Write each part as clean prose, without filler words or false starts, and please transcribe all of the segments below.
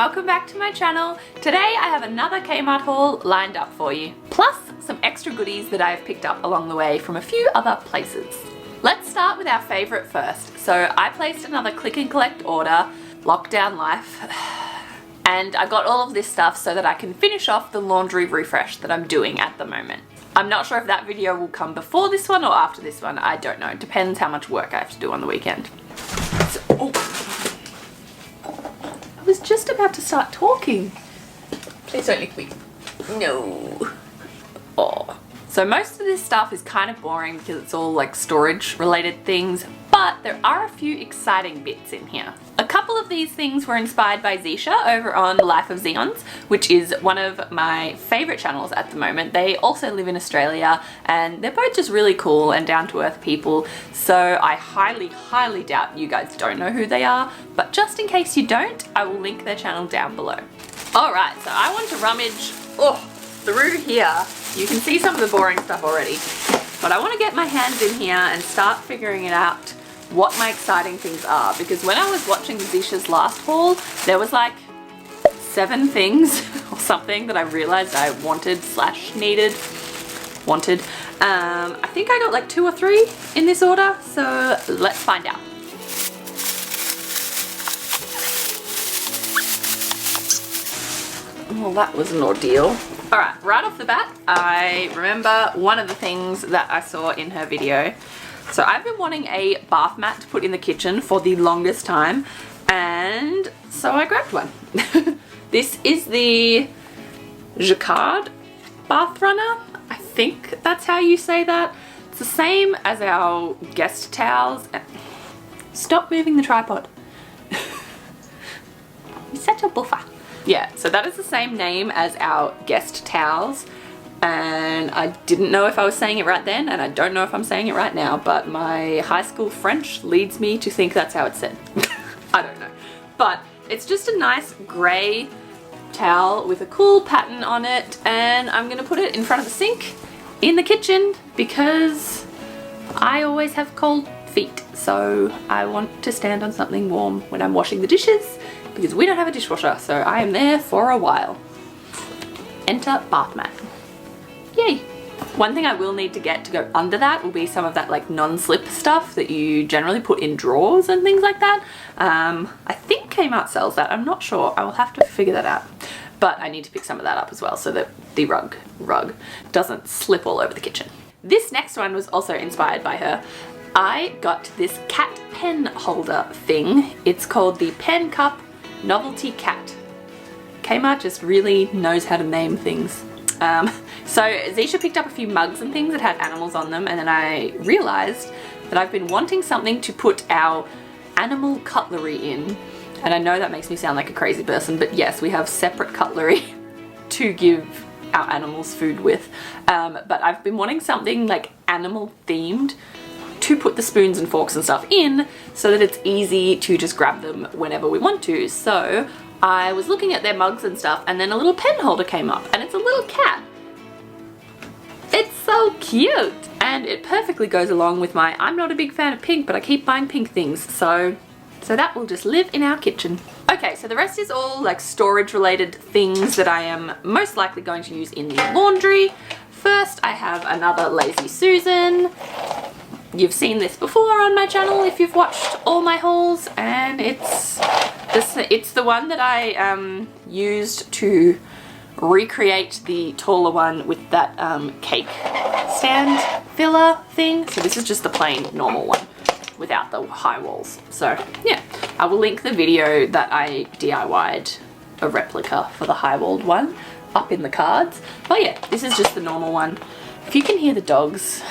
welcome back to my channel. Today I have another Kmart haul lined up for you, plus some extra goodies that I have picked up along the way from a few other places. Let's start with our favourite first. So I placed another click and collect order, lockdown life, and I got all of this stuff so that I can finish off the laundry refresh that I'm doing at the moment. I'm not sure if that video will come before this one or after this one, I don't know. It depends how much work I have to do on the weekend. So, I was just about to start talking. Please don't lick me. No. Oh. So most of this stuff is kind of boring because it's all like storage related things, but there are a few exciting bits in here. A couple of these things were inspired by Zisha over on Life of Zeons, which is one of my favorite channels at the moment. They also live in Australia and they're both just really cool and down to earth people. So I highly doubt you guys don't know who they are, but just in case you don't, I will link their channel down below. Alright, so I want to rummage through here. You can see some of the boring stuff already, but I want to get my hands in here and start figuring it out what my exciting things are, because when I was watching Zisha's last haul, there was like 7 things or something that I realized I wanted / needed. I think I got like 2 or 3 in this order, so let's find out. Well, that was an ordeal. Alright, right off the bat, I remember one of the things that I saw in her video. So I've been wanting a bath mat to put in the kitchen for the longest time, and so I grabbed one. This is the Jacquard bath runner. I think that's how you say that. It's the same as our guest towels. Stop moving the tripod. You're such a buffer. Yeah, so that is the same name as our guest towels, and I didn't know if I was saying it right then, and I don't know if I'm saying it right now, but my high school French leads me to think that's how it's said. I don't know. But it's just a nice grey towel with a cool pattern on it, and I'm gonna put it in front of the sink in the kitchen because I always have cold feet, so I want to stand on something warm when I'm washing the dishes, because we don't have a dishwasher, so I am there for a while. Enter bath mat. Yay! One thing I will need to get to go under that will be some of that like non-slip stuff that you generally put in drawers and things like that. I think Kmart sells that, I'm not sure. I will have to figure that out. But I need to pick some of that up as well so that the rug doesn't slip all over the kitchen. This next one was also inspired by her. I got this cat pen holder thing. It's called the Pen Cup Novelty Cat. Kmart just really knows how to name things. So Zisha picked up a few mugs and things that had animals on them, and then I realized that I've been wanting something to put our animal cutlery in. And I know that makes me sound like a crazy person, but yes, we have separate cutlery to give our animals food with. But I've been wanting something like animal themed to put the spoons and forks and stuff in so that it's easy to just grab them whenever we want to. So I was looking at their mugs and stuff, and then a little pen holder came up, and it's a little cat. It's so cute, and it perfectly goes along with my I'm not a big fan of pink, but I keep buying pink things, so that will just live in our kitchen. Okay, so the rest is all like storage related things that I am most likely going to use in the laundry. First, I have another Lazy Susan. You've seen this before on my channel if you've watched all my hauls, and it's the one that I used to recreate the taller one with that cake stand filler thing. So this is just the plain normal one without the high walls. So yeah, I will link the video that I DIY'd a replica for the high walled one up in the cards. But yeah, this is just the normal one. If you can hear the dogs,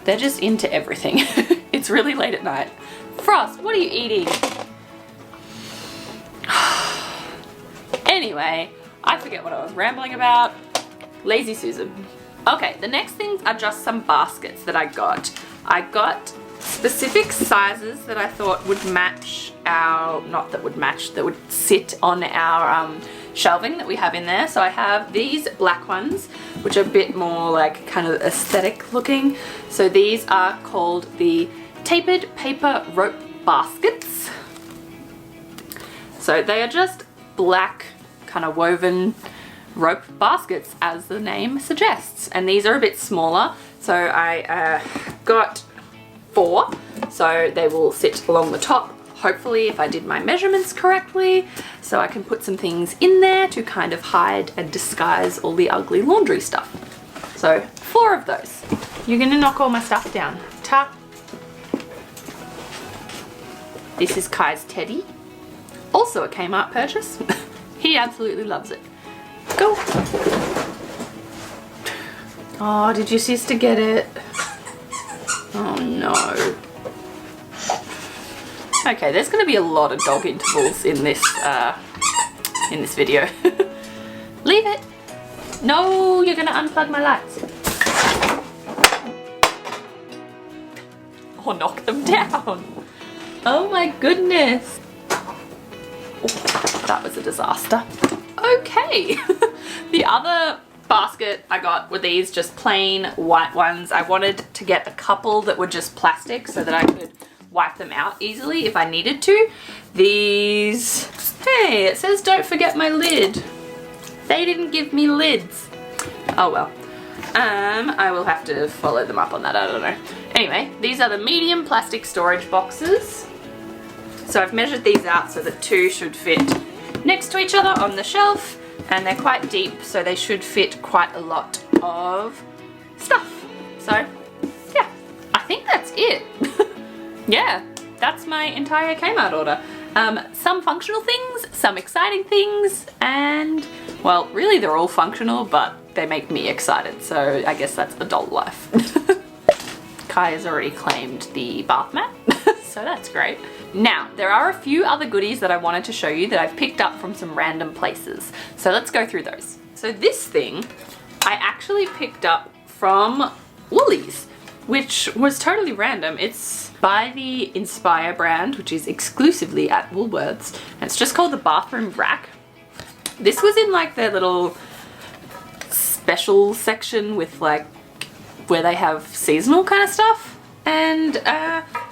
they're just into everything. It's really late at night. Frost, what are you eating? Anyway, I forget what I was rambling about. Lazy Susan. Okay, the next things are just some baskets that I got. I got specific sizes that I thought would match our, that would sit on our shelving that we have in there. So I have these black ones, which are a bit more like kind of aesthetic looking. So these are called the Tapered Paper Rope Baskets. So they are just black kind of woven rope baskets, as the name suggests, and these are a bit smaller, so I got 4, so they will sit along the top, hopefully, if I did my measurements correctly, so I can put some things in there to kind of hide and disguise all the ugly laundry stuff. So 4 of those. You're gonna knock all my stuff down. Ta. This is Kai's teddy, also a Kmart purchase. He absolutely loves it. Go. Oh, did your sister get it? Oh no. Okay, there's going to be a lot of dog intervals in this video. Leave it. No, you're going to unplug my lights. Or knock them down. Oh my goodness. Oh, that was a disaster. Okay. The other basket I got were these just plain white ones. I wanted to get a couple that were just plastic so that I could wipe them out easily if I needed to. These, hey, it says don't forget my lid. They didn't give me lids. Oh well. I will have to follow them up on that, I don't know. Anyway, these are the medium plastic storage boxes. So I've measured these out so that 2 should fit next to each other on the shelf, and they're quite deep, so they should fit quite a lot of stuff. So yeah, I think that's it. Yeah, that's my entire Kmart order. Some functional things, some exciting things, and well, really they're all functional, but they make me excited, so I guess that's adult life. Kai has already claimed the bath mat, so that's great. Now, there are a few other goodies that I wanted to show you that I've picked up from some random places. So let's go through those. So this thing, I actually picked up from Woolies, which was totally random. It's by the Inspire brand, which is exclusively at Woolworths. And it's just called the bathroom rack. This was in like their little special section with like where they have seasonal kind of stuff. And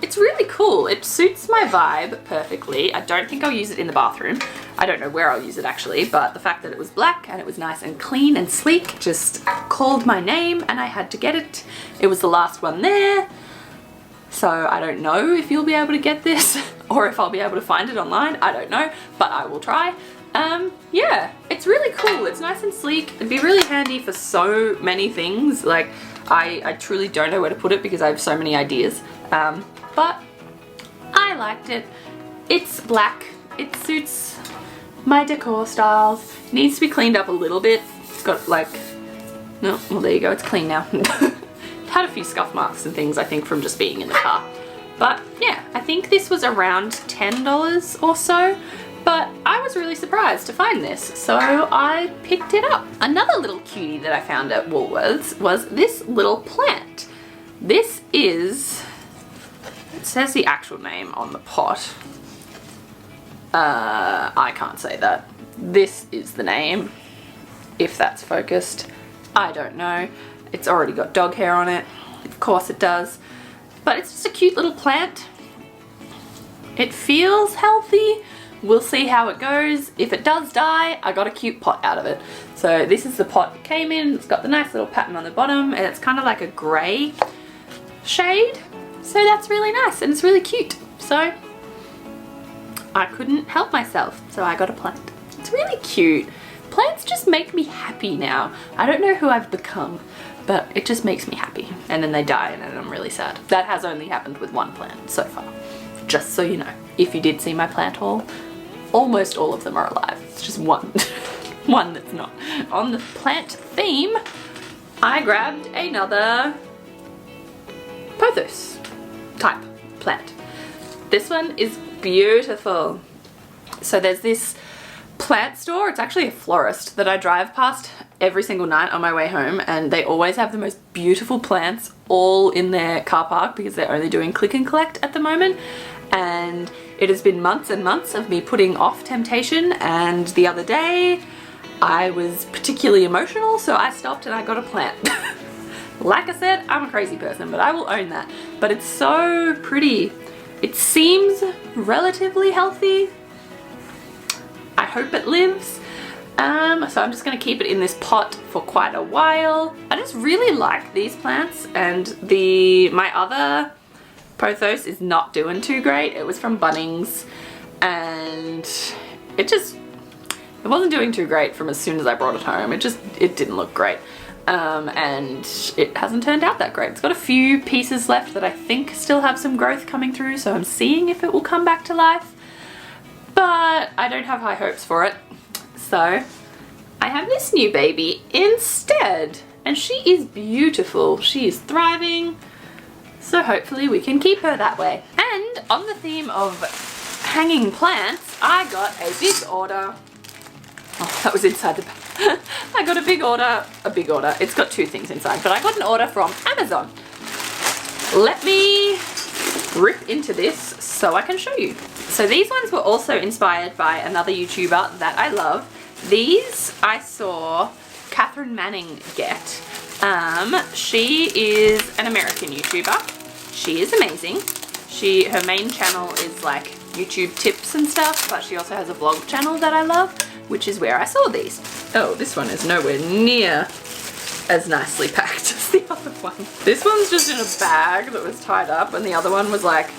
it's really cool. It suits my vibe perfectly. I don't think I'll use it in the bathroom. I don't know where I'll use it actually, but the fact that it was black and it was nice and clean and sleek just called my name and I had to get it. It was the last one there. So I don't know if you'll be able to get this or if I'll be able to find it online. I don't know, but I will try. Yeah, it's really cool. It's nice and sleek. It'd be really handy for so many things. Like, I truly don't know where to put it because I have so many ideas. But I liked it. It's black. It suits my decor styles. Needs to be cleaned up a little bit. It's got like, no, well there you go, it's clean now. Had a few scuff marks and things I think from just being in the car. But yeah, I think this was around $10 or so. But I was really surprised to find this, so I picked it up. Another little cutie that I found at Woolworths was this little plant. This is, it says the actual name on the pot. I can't say that. This is the name, if that's focused. I don't know. It's already got dog hair on it. Of course it does. But it's just a cute little plant. It feels healthy. We'll see how it goes. If it does die, I got a cute pot out of it. So this is the pot it came in. It's got the nice little pattern on the bottom and it's kind of like a grey shade. So that's really nice and it's really cute. So I couldn't help myself. So I got a plant. It's really cute. Plants just make me happy now. I don't know who I've become, but it just makes me happy. And then they die and then I'm really sad. That has only happened with one plant so far. Just so you know, if you did see my plant haul, almost all of them are alive. It's just one, one that's not. On the plant theme, I grabbed another pothos type plant. This one is beautiful. So there's this plant store, it's actually a florist that I drive past every single night on my way home, and they always have the most beautiful plants all in their car park because they're only doing click and collect at the moment. And it has been months and months of me putting off temptation, and the other day I was particularly emotional, so I stopped and I got a plant. Like I said, I'm a crazy person, but I will own that. But it's so pretty. It seems relatively healthy. hope it lives. So I'm just going to keep it in this pot for quite a while. I just really like these plants, and my other pothos is not doing too great. It was from Bunnings, and it wasn't doing too great from as soon as I brought it home. It didn't look great. And it hasn't turned out that great. It's got a few pieces left that I think still have some growth coming through, so I'm seeing if it will come back to life. But I don't have high hopes for it. So I have this new baby instead, and she is beautiful. She is thriving, so hopefully we can keep her that way. And on the theme of hanging plants, I got a big order. Oh, that was inside the bag. I got a big order. It's got two things inside, but I got an order from Amazon. Let me rip into this so I can show you. So these ones were also inspired by another YouTuber that I love. These I saw Catherine Manning get. She is an American YouTuber. She is amazing. Her main channel is like YouTube tips and stuff, but she also has a vlog channel that I love, which is where I saw these. Oh, this one is nowhere near as nicely packed as the other one. This one's just in a bag that was tied up, and the other one was like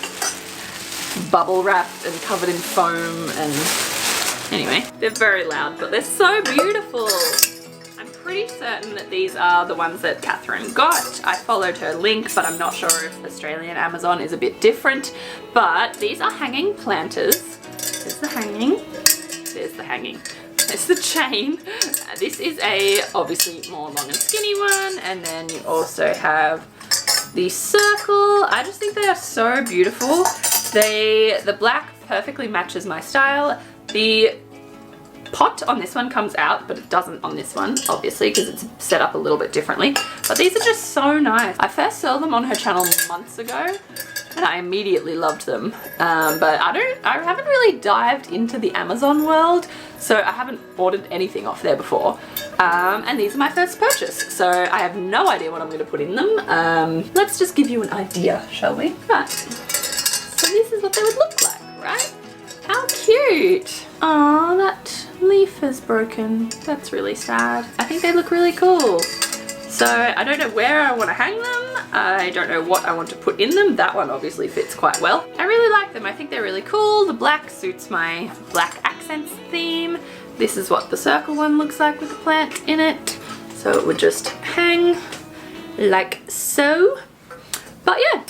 bubble wrapped and covered in foam. And anyway, they're very loud, but they're so beautiful. I'm pretty certain that these are the ones that Catherine got. I followed her link, but I'm not sure if Australian Amazon is a bit different. But these are hanging planters. There's the hanging. There's the hanging. There's the chain. This is a obviously more long and skinny one, and then you also have the circle. I just think they are so beautiful. The black perfectly matches my style. The pot on this one comes out, but it doesn't on this one, obviously, because it's set up a little bit differently. But these are just so nice. I first saw them on her channel months ago, and I immediately loved them. But I haven't really dived into the Amazon world, so I haven't ordered anything off there before. And these are my first purchase, so I have no idea what I'm going to put in them. Let's just give you an idea, shall we? Right. So this is what they would look like, right? How cute! Oh, that leaf is broken. That's really sad. I think they look really cool. So I don't know where I want to hang them. I don't know what I want to put in them. That one obviously fits quite well. I really like them. I think they're really cool. The black suits my black accents theme. This is what the circle one looks like with the plant in it. So it would just hang like so. But yeah,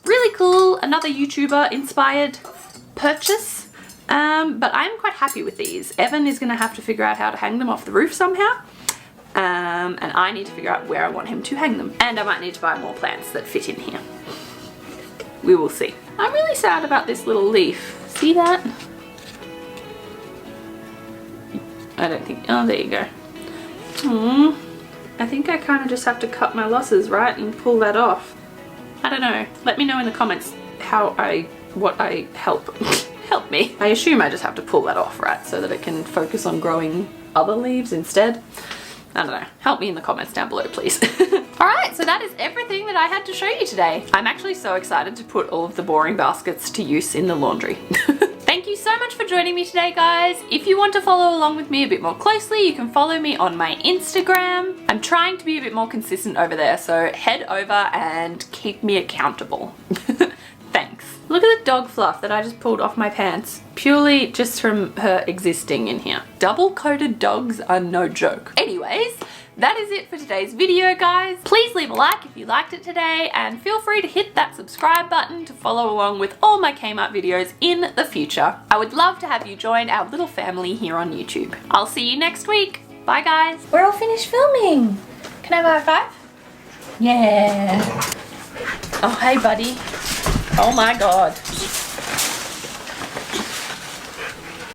really cool. Another YouTuber inspired purchase. But I'm quite happy with these. Evan is going to have to figure out how to hang them off the roof somehow. And I need to figure out where I want him to hang them. And I might need to buy more plants that fit in here. We will see. I'm really sad about this little leaf. See that? I don't think, oh, there you go. I think I kind of just have to cut my losses, right, and pull that off. I don't know. Let me know in the comments what I help. Help me. I assume I just have to pull that off, right, so that it can focus on growing other leaves instead. I don't know. Help me in the comments down below, please. Alright, so that is everything that I had to show you today. I'm actually so excited to put all of the boring baskets to use in the laundry. Thank you so much for joining me today, guys. If you want to follow along with me a bit more closely, you can follow me on my Instagram. I'm trying to be a bit more consistent over there, so head over and keep me accountable. Thanks. Look at the dog fluff that I just pulled off my pants, purely just from her existing in here. Double-coated dogs are no joke. Anyways, that is it for today's video, guys. Please leave a like if you liked it today, and feel free to hit that subscribe button to follow along with all my Kmart videos in the future. I would love to have you join our little family here on YouTube. I'll see you next week. Bye, guys. We're all finished filming. Can I have a high five? Yeah. Oh, hey, buddy. Oh my God.